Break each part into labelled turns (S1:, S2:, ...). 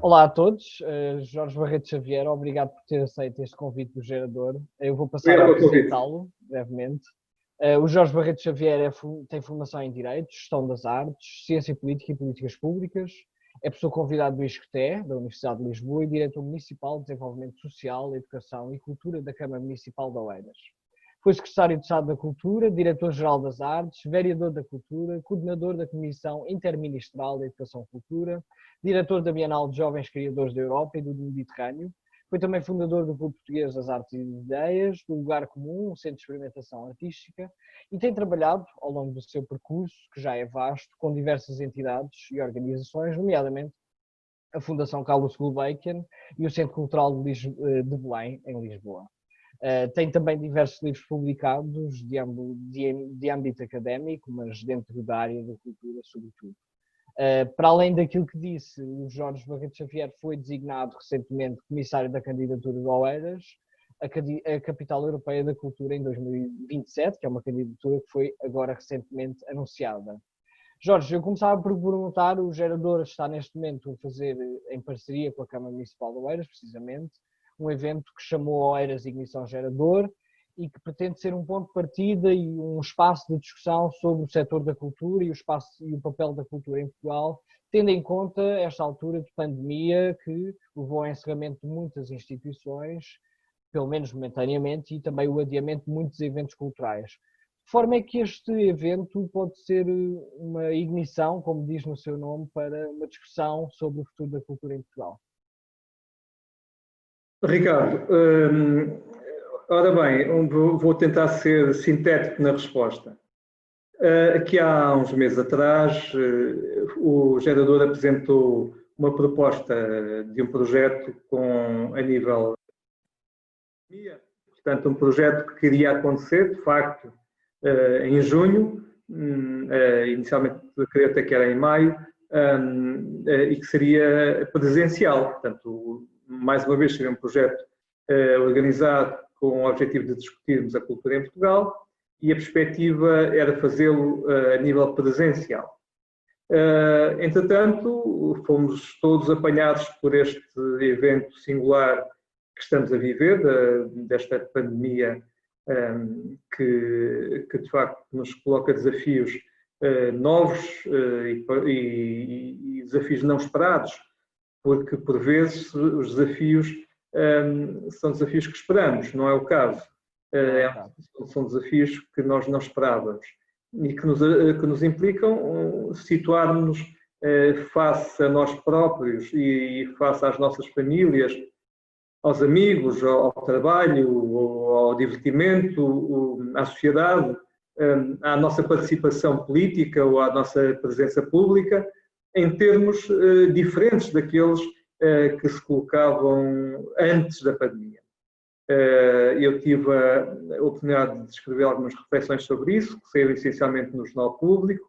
S1: Olá a todos, Jorge Barreto Xavier, obrigado por ter aceito este convite do Gerador. Eu vou passar a apresentá-lo brevemente. O Jorge Barreto Xavier tem formação em Direito, Gestão das Artes, Ciência Política e Políticas Públicas. É professor convidado do ISCTE, da Universidade de Lisboa, e Diretor Municipal de Desenvolvimento Social, Educação e Cultura da Câmara Municipal de Oeiras. Foi secretário de Estado da Cultura, diretor-geral das Artes, vereador da Cultura, coordenador da Comissão Interministerial da Educação e Cultura, diretor da Bienal de Jovens Criadores da Europa e do Mediterrâneo. Foi também fundador do Clube Português das Artes e Ideias, do Lugar Comum, um centro de experimentação artística, e tem trabalhado, ao longo do seu percurso, que já é vasto, com diversas entidades e organizações, nomeadamente a Fundação Carlos Gulbenkian e o Centro Cultural de Belém, em Lisboa. Tem também diversos livros publicados de âmbito académico, mas dentro da área da cultura, sobretudo. Para além daquilo que disse, o Jorge Barreto Xavier foi designado recentemente comissário da candidatura de Oeiras, a Capital Europeia da Cultura em 2027, que é uma candidatura que foi agora recentemente anunciada. Jorge, eu começava por perguntar, o Gerador está neste momento a fazer, em parceria com a Câmara Municipal de Oeiras, precisamente, um evento que chamou Oeiras Ignição Gerador e que pretende ser um ponto de partida e um espaço de discussão sobre o setor da cultura e o papel da cultura em Portugal, tendo em conta esta altura de pandemia que levou ao encerramento de muitas instituições, pelo menos momentaneamente, e também o adiamento de muitos eventos culturais. De forma é que este evento pode ser uma ignição, como diz no seu nome, para uma discussão sobre o futuro da cultura em Portugal.
S2: Ricardo, ora bem, vou tentar ser sintético na resposta. Aqui há uns meses atrás, o Gerador apresentou uma proposta de um projeto a nível de portanto, um projeto que queria acontecer, de facto, em junho, inicialmente creio até que era em maio, e que seria presencial, portanto, mais uma vez seria um projeto organizado com o objetivo de discutirmos a cultura em Portugal e a perspectiva era fazê-lo a nível presencial. Entretanto, fomos todos apanhados por este evento singular que estamos a viver, desta pandemia que de facto nos coloca desafios novos e desafios não esperados, porque por vezes os desafios são desafios que esperamos, não é o caso. São desafios que nós não esperávamos e que nos implicam situar-nos face a nós próprios e face às nossas famílias, aos amigos, ao trabalho, ao divertimento, à sociedade, à nossa participação política ou à nossa presença pública, em termos diferentes daqueles que se colocavam antes da pandemia. Eu tive a oportunidade de escrever algumas reflexões sobre isso, que saíram essencialmente no Jornal Público,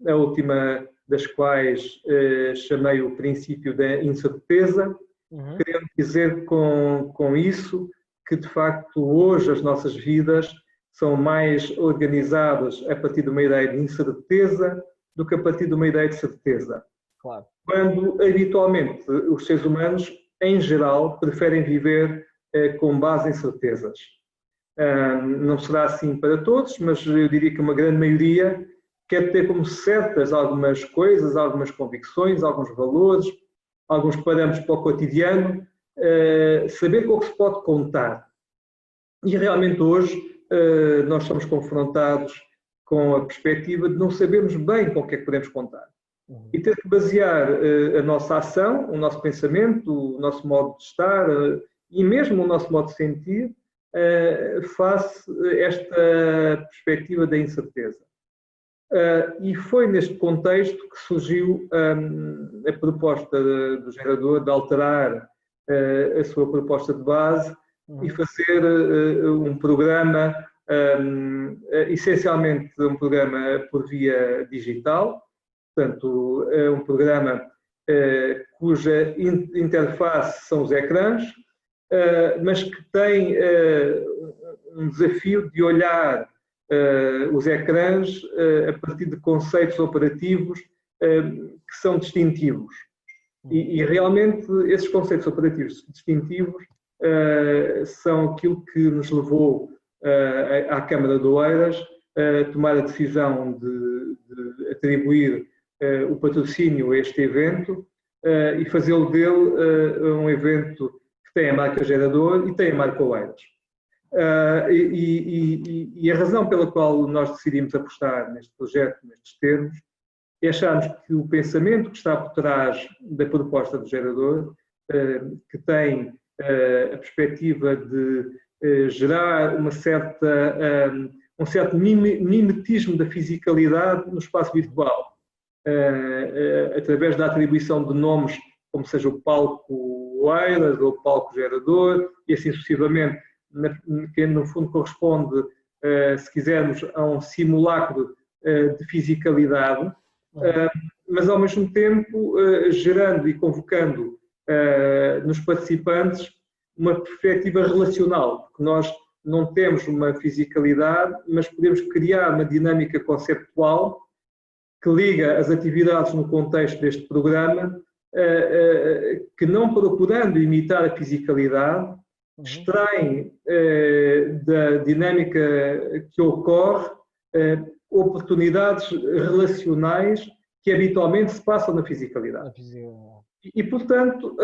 S2: a última das quais chamei o princípio da incerteza, querendo dizer com isso que, de facto, hoje as nossas vidas são mais organizadas a partir de uma ideia de incerteza do que a partir de uma ideia de certeza.
S1: Claro.
S2: Quando, habitualmente, os seres humanos, em geral, preferem viver com base em certezas. Não será assim para todos, mas eu diria que uma grande maioria quer ter como certas algumas coisas, algumas convicções, alguns valores, alguns parâmetros para o cotidiano, saber com o que se pode contar. E realmente hoje nós somos confrontados com a perspectiva de não sabermos bem com o que é que podemos contar. E ter que basear a nossa ação, o nosso pensamento, o nosso modo de estar e mesmo o nosso modo de sentir face a esta perspectiva da incerteza. E foi neste contexto que surgiu a proposta do Gerador de alterar a sua proposta de base e fazer um programa, essencialmente um programa por via digital, portanto, é um programa cuja interface são os ecrãs, mas que tem um desafio de olhar os ecrãs a partir de conceitos operativos que são distintivos. E realmente esses conceitos operativos distintivos são aquilo que nos levou à Câmara de Oeiras a tomar a decisão de atribuir o patrocínio a este evento e fazê-lo dele um evento que tem a marca Gerador e tem a marca Oeiras. E a razão pela qual nós decidimos apostar neste projeto, nestes termos, é acharmos que o pensamento que está por trás da proposta do Gerador, que tem a perspectiva de gerar um certo mimetismo da fisicalidade no espaço virtual, através da atribuição de nomes como seja o palco Oeiras ou o palco Gerador, e assim sucessivamente, que no fundo corresponde, se quisermos, a um simulacro de fisicalidade, mas ao mesmo tempo gerando e convocando nos participantes uma perspectiva relacional, porque nós não temos uma fisicalidade, mas podemos criar uma dinâmica conceptual que liga as atividades no contexto deste programa, que não procurando imitar a fisicalidade, extraem da dinâmica que ocorre oportunidades relacionais que habitualmente se passam na fisicalidade. E, portanto,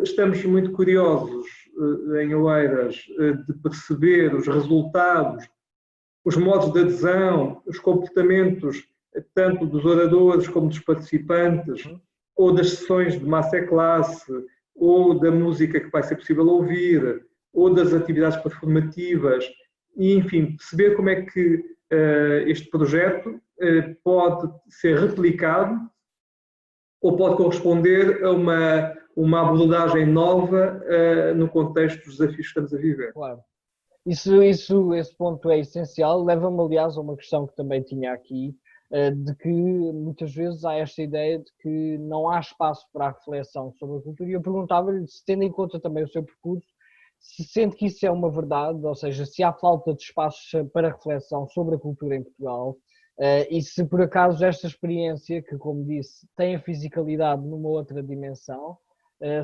S2: estamos muito curiosos em Oeiras de perceber os resultados, os modos de adesão, os comportamentos tanto dos oradores como dos participantes, ou das sessões de masterclass, ou da música que vai ser possível ouvir, ou das atividades performativas, e, enfim, perceber como é que este projeto pode ser replicado ou pode corresponder a uma abordagem nova no contexto dos desafios que estamos a viver.
S1: Claro. Esse ponto é essencial. Leva-me, aliás, a uma questão que também tinha aqui, de que muitas vezes há esta ideia de que não há espaço para a reflexão sobre a cultura, e eu perguntava-lhe, se tendo em conta também o seu percurso, se sente que isso é uma verdade, ou seja, se há falta de espaços para reflexão sobre a cultura em Portugal, e se por acaso esta experiência, que como disse, tem a fisicalidade numa outra dimensão,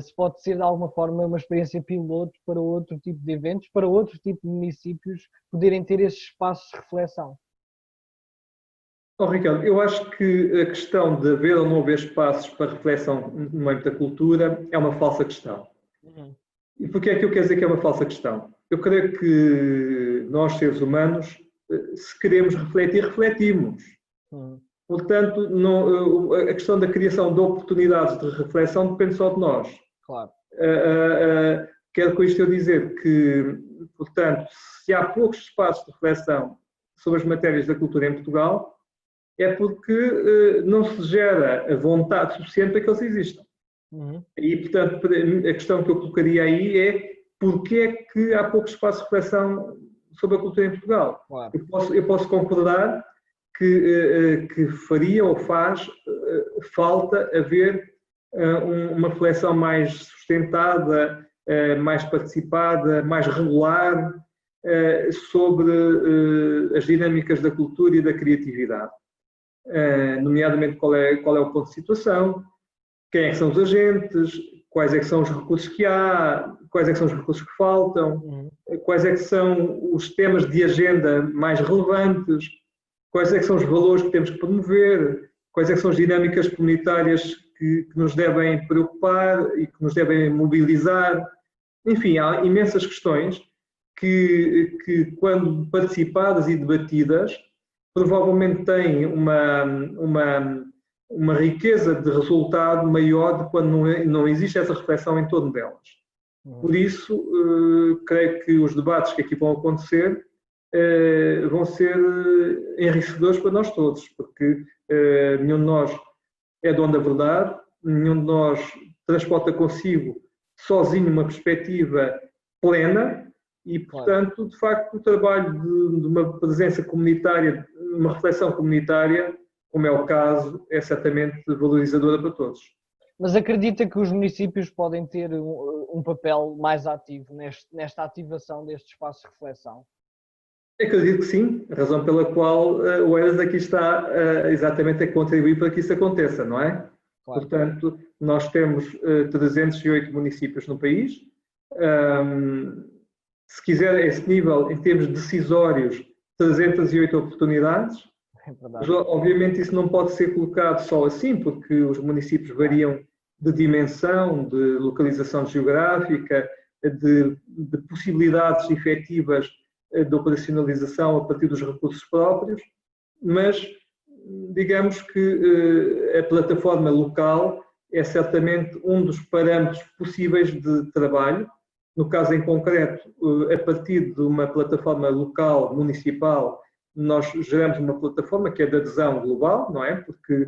S1: se pode ser de alguma forma uma experiência piloto para outro tipo de eventos, para outro tipo de municípios poderem ter esses espaços de reflexão.
S2: Ricardo, eu acho que a questão de haver ou não haver espaços para reflexão no âmbito da cultura é uma falsa questão. E porquê é que eu quero dizer que é uma falsa questão? Eu creio que nós, seres humanos, se queremos refletir, refletimos. Portanto, a questão da criação de oportunidades de reflexão depende só de nós.
S1: Claro.
S2: Quero com isto eu dizer que, portanto, se há poucos espaços de reflexão sobre as matérias da cultura em Portugal, é porque não se gera a vontade suficiente para que eles existam. E, portanto, a questão que eu colocaria aí é porquê é que há pouco espaço de reflexão sobre a cultura em Portugal.
S1: Claro.
S2: Eu posso concordar que faria ou faz falta haver uma reflexão mais sustentada, mais participada, mais regular sobre as dinâmicas da cultura e da criatividade. Nomeadamente qual é o ponto de situação, quem é que são os agentes, quais é que são os recursos que há, quais é que são os recursos que faltam, quais é que são os temas de agenda mais relevantes, quais é que são os valores que temos que promover, quais é que são as dinâmicas comunitárias que nos devem preocupar e que nos devem mobilizar. Enfim, há imensas questões que quando participadas e debatidas, provavelmente têm uma riqueza de resultado maior de quando não existe essa reflexão em torno delas. Por isso, creio que os debates que aqui vão acontecer vão ser enriquecedores para nós todos, porque nenhum de nós é dono da verdade, nenhum de nós transporta consigo sozinho uma perspectiva plena e, portanto, de facto, o trabalho de uma presença comunitária, uma reflexão comunitária, como é o caso, é certamente valorizadora para todos.
S1: Mas acredita que os municípios podem ter um papel mais ativo nesta ativação deste espaço de reflexão?
S2: Acredito que sim, a razão pela qual o Oeiras aqui está exatamente a contribuir para que isso aconteça, não é?
S1: Claro.
S2: Portanto, nós temos 308 municípios no país. Se quiser, esse nível, em termos decisórios, 308 oportunidades. Mas, obviamente, isso não pode ser colocado só assim, porque os municípios variam de dimensão, de localização geográfica, de possibilidades efetivas de operacionalização a partir dos recursos próprios, mas digamos que a plataforma local é certamente um dos parâmetros possíveis de trabalho. No caso em concreto, a partir de uma plataforma local, municipal, nós geramos uma plataforma que é de adesão global, não é? Porque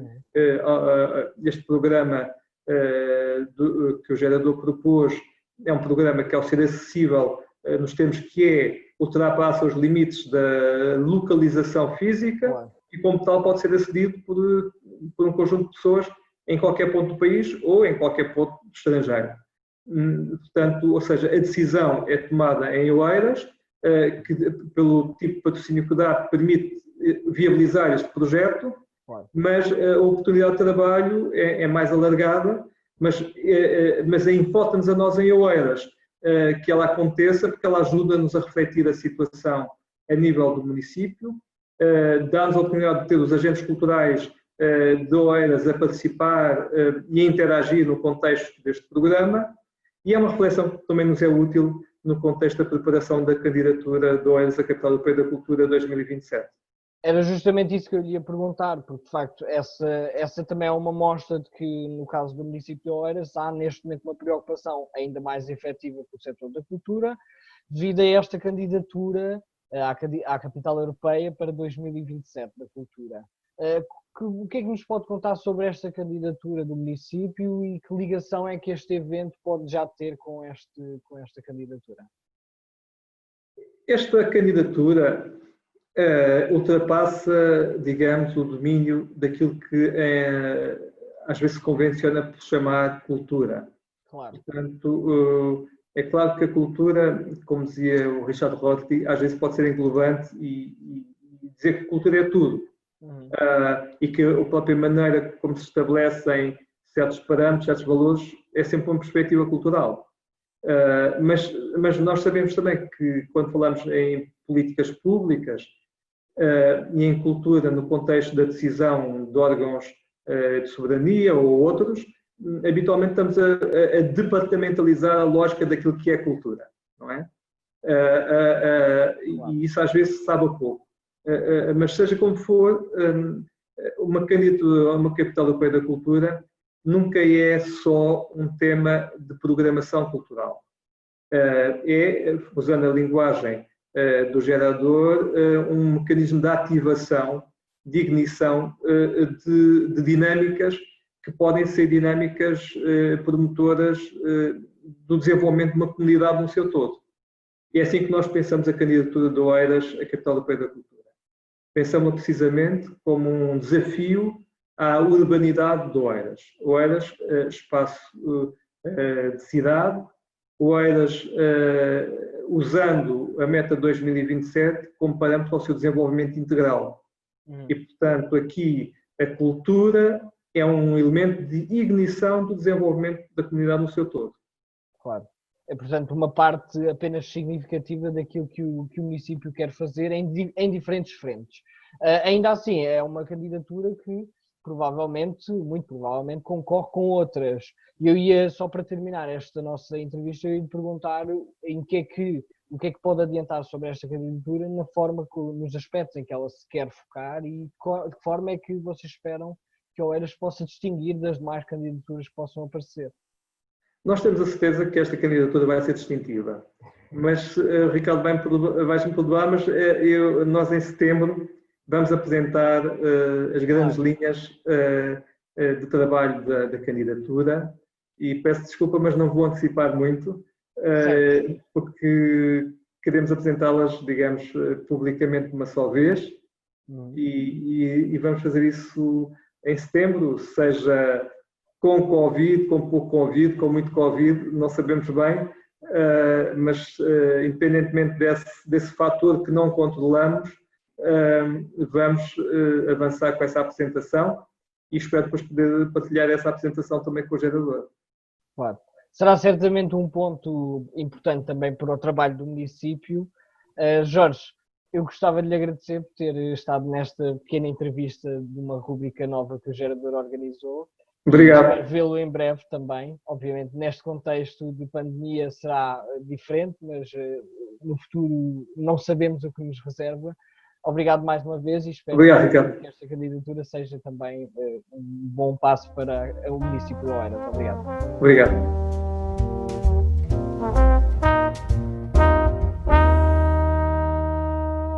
S2: este programa que o gerador propôs é um programa que, ao ser acessível nos termos que ultrapassa os limites da localização física e, como tal, pode ser acedido por um conjunto de pessoas em qualquer ponto do país ou em qualquer ponto do estrangeiro. Portanto, ou seja, a decisão é tomada em Oeiras, que pelo tipo de patrocínio que dá permite viabilizar este projeto, mas a oportunidade de trabalho é mais alargada, mas importa-nos a nós em Oeiras que ela aconteça, porque ela ajuda-nos a refletir a situação a nível do município, dá-nos a oportunidade de ter os agentes culturais de Oeiras a participar e a interagir no contexto deste programa, e é uma reflexão que também nos é útil no contexto da preparação da candidatura de Oeiras à Capital Europeia da Cultura 2027.
S1: Era justamente isso que eu lhe ia perguntar, porque de facto essa também é uma mostra de que, no caso do município de Oeiras, há neste momento uma preocupação ainda mais efetiva com o setor da cultura, devido a esta candidatura à Capital Europeia para 2027 da Cultura. O que é que nos pode contar sobre esta candidatura do município e que ligação é que este evento pode já ter com esta candidatura?
S2: Esta candidatura ultrapassa, digamos, o domínio daquilo que às vezes se convenciona por chamar cultura.
S1: Claro.
S2: Portanto, é claro que a cultura, como dizia o Richard Rorty, às vezes pode ser englobante e dizer que cultura é tudo. E que a própria maneira como se estabelecem certos parâmetros, certos valores, é sempre uma perspectiva cultural. Mas nós sabemos também que, quando falamos em políticas públicas e em cultura no contexto da decisão de órgãos de soberania ou outros, habitualmente estamos a departamentalizar a lógica daquilo que é cultura, não é? E isso às vezes sabe a pouco. Mas seja como for, uma candidatura a uma Capital Europeia da Cultura nunca é só um tema de programação cultural. Usando a linguagem do gerador, um mecanismo de ativação, de ignição de dinâmicas que podem ser dinâmicas promotoras do desenvolvimento de uma comunidade no seu todo. E é assim que nós pensamos a candidatura de Oeiras à Capital Europeia da Cultura. Pensamos precisamente como um desafio à urbanidade de Oeiras. Oeiras, espaço de cidade, Oeiras usando a meta 2027 como parâmetro ao seu desenvolvimento integral. E, portanto, aqui a cultura é um elemento de ignição do desenvolvimento da comunidade no seu todo.
S1: Claro. É, portanto, uma parte apenas significativa daquilo que o município quer fazer em diferentes frentes. Ainda assim, é uma candidatura que muito provavelmente, concorre com outras. E eu ia, só para terminar esta nossa entrevista, eu ia lhe perguntar o que é que pode adiantar sobre esta candidatura nos aspectos em que ela se quer focar e de que forma é que vocês esperam que a Oeiras possa distinguir das demais candidaturas que possam aparecer.
S2: Nós temos a certeza que esta candidatura vai ser distintiva, mas Ricardo vais-me perdoar, mas nós em setembro vamos apresentar as grandes linhas de trabalho da candidatura e peço desculpa, mas não vou antecipar muito, porque queremos apresentá-las, digamos, publicamente uma só vez e vamos fazer isso em setembro, seja com Covid, com pouco Covid, com muito Covid, não sabemos bem, mas independentemente desse fator que não controlamos, vamos avançar com essa apresentação e espero depois poder partilhar essa apresentação também com o gerador.
S1: Claro. Será certamente um ponto importante também para o trabalho do município. Jorge, eu gostava de lhe agradecer por ter estado nesta pequena entrevista de uma rubrica nova que o Gerador organizou.
S2: Obrigado.
S1: Espero vê-lo em breve também. Obviamente, neste contexto de pandemia será diferente, mas no futuro não sabemos o que nos reserva. Obrigado mais uma vez e espero que esta candidatura seja também um bom passo para o município de Oeiras. Obrigado.
S2: Obrigado.